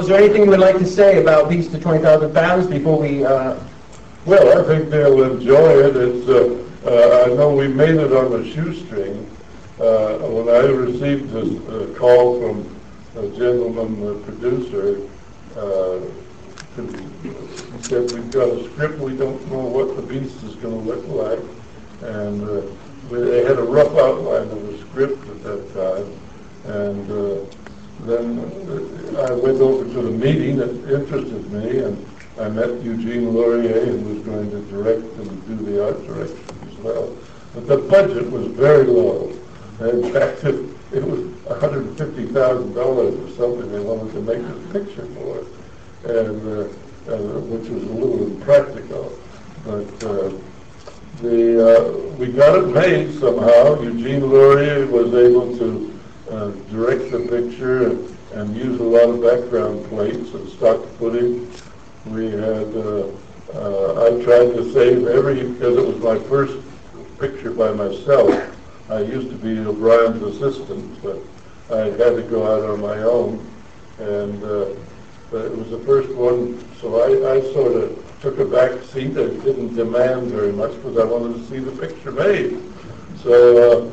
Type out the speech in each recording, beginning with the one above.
is there anything you would like to say about Beast of 20,000 Fathoms before we... Well, I think they'll enjoy it. It's, I know we made it on a shoestring. When I received a call from a gentleman, the producer, he said, we've got a script, we don't know what the beast is going to look like. And they had a rough outline of the script at that time. And then I went over to the meeting that interested me, and I met Eugene Lourie, who was going to direct and do the art direction as well. But the budget was very low. In fact, it was $150,000 or something they wanted to make this picture for, and which was a little impractical. But we got it made somehow. Eugene Lourie was able to direct the picture and use a lot of background plates and stock footage. We had, I tried to save because it was my first picture by myself. I used to be O'Brien's assistant, but I had to go out on my own. And but it was the first one, so I sort of took a back seat. I didn't demand very much because I wanted to see the picture made. So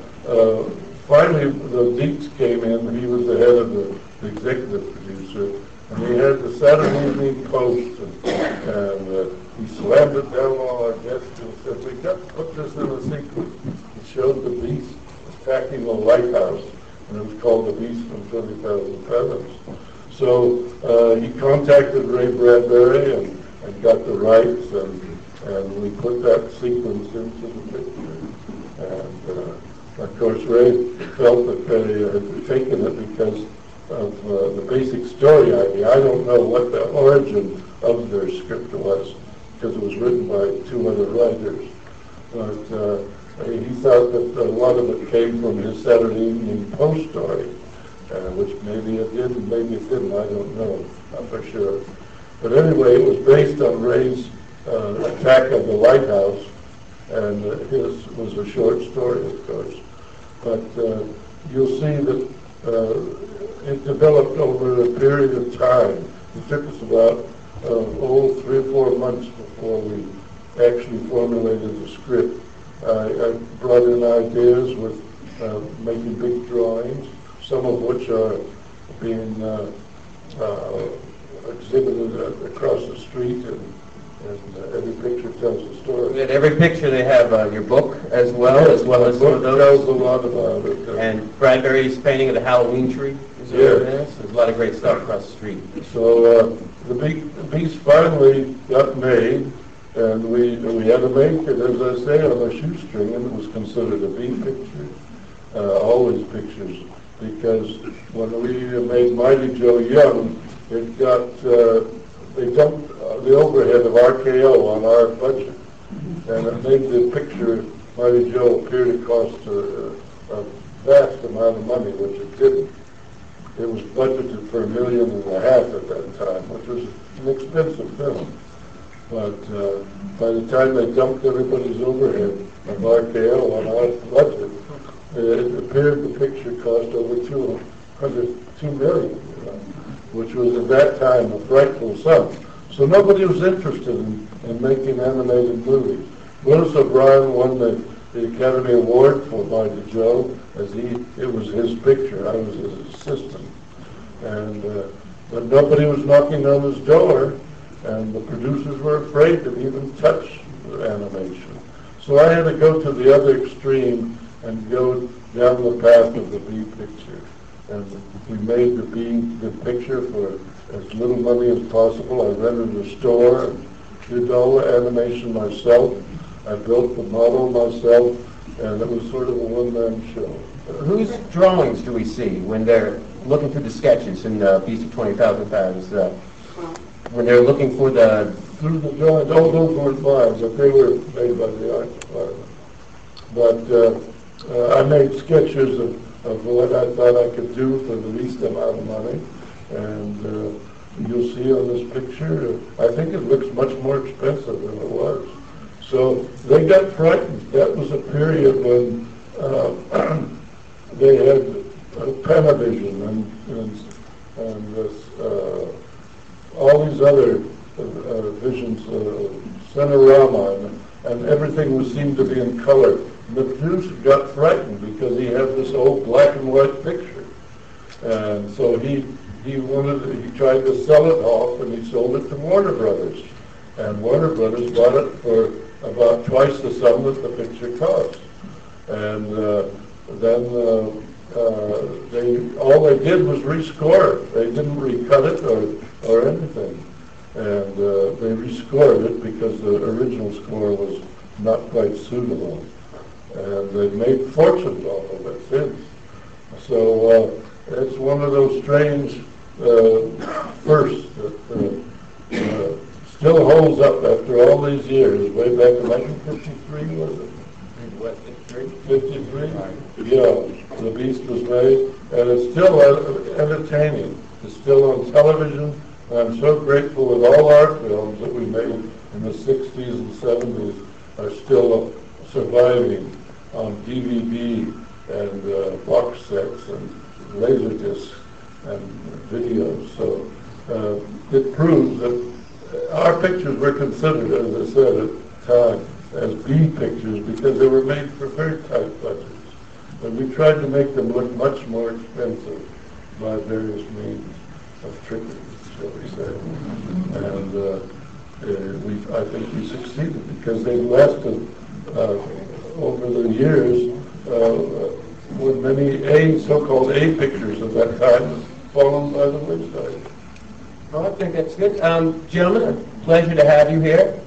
finally, the Dietz came in. He was the head of the executive producer, and he had the Saturday Evening Post, and he slammed it down on our desk and said, "We got to put this in a sequence." It showed the beast attacking a lighthouse, and it was called The Beast from 20,000 Fathoms. So he contacted Ray Bradbury and got the rights, and we put that sequence into the picture. And of course, Ray felt that they had taken it because of the basic story idea. I don't know what the origin of their script was, because it was written by two other writers. But he thought that a lot of it came from his Saturday Evening Post story, which maybe it did and maybe it didn't, I don't know, not for sure. But anyway, it was based on Ray's attack of the lighthouse, and his was a short story, of course. But you'll see that it developed over a period of time. It took us about 3 or 4 months before we actually formulated the script. I brought in ideas with making big drawings, some of which are being exhibited across the street, and every picture tells a story. In every picture they have your book as well, yes, as well as the book tells a lot about it. And Bradbury's painting of the Halloween tree. Yes. There's a lot of great stuff across the street. So the beast finally got made, and we had to make it, as I say, on a shoestring, and it was considered a B picture, always pictures, because when we made Mighty Joe Young, it got, they dumped the overhead of RKO on our budget, and it made the picture, Mighty Joe, appear to cost a vast amount of money, which it didn't. It was budgeted for $1.5 million at that time, which was an expensive film. But by the time they dumped everybody's overhead of RKO on our budget, it appeared the picture cost over $2 million, which was at that time a frightful sum. So nobody was interested in making animated movies. Willis O'Brien won the Academy Award for Mighty Joe, as it was his picture. I was his assistant. And but nobody was knocking on his door, and the producers were afraid to even touch the animation. So I had to go to the other extreme and go down the path of the B picture. And we made the picture for as little money as possible. I rented a store and did all the animation myself. I built the model myself, and it was sort of a one-man show. Whose drawings do we see when they're looking through the sketches in Beast of 20,000 Fathoms? When they're looking for through the drawings, all those weren't mine, but they were made by the art department. But I made sketches of what I thought I could do for the least amount of money, and you'll see on this picture, I think it looks much more expensive than it was. So they got frightened. That was a period when they had Panavision and all these other visions, Cinerama, and everything seemed to be in color. And the producer got frightened because he had this old black and white picture. And so he tried to sell it off, and he sold it to Warner Brothers. And Warner Brothers bought it for about twice the sum that the picture cost. And then all they did was rescore it. They didn't recut it or anything. And they rescored it because the original score was not quite suitable. And they've made fortunes off of it since. So it's one of those strange firsts that still holds up after all these years, way back in 1953, was it? What, 53? 53? Yeah, The Beast was made, and it's still entertaining. It's still on television, and I'm so grateful that all our films that we made in the 60s and 70s are still surviving on DVD and box sets and laserdiscs and videos. So it proves that our pictures were considered, as I said at the time, as B pictures because they were made for very tight budgets. But we tried to make them look much more expensive by various means of trickery, shall we say. And I think we succeeded because they lasted over the years when many so-called A pictures of that time have fallen by the wayside. Well, I think that's good. Gentlemen, a pleasure to have you here.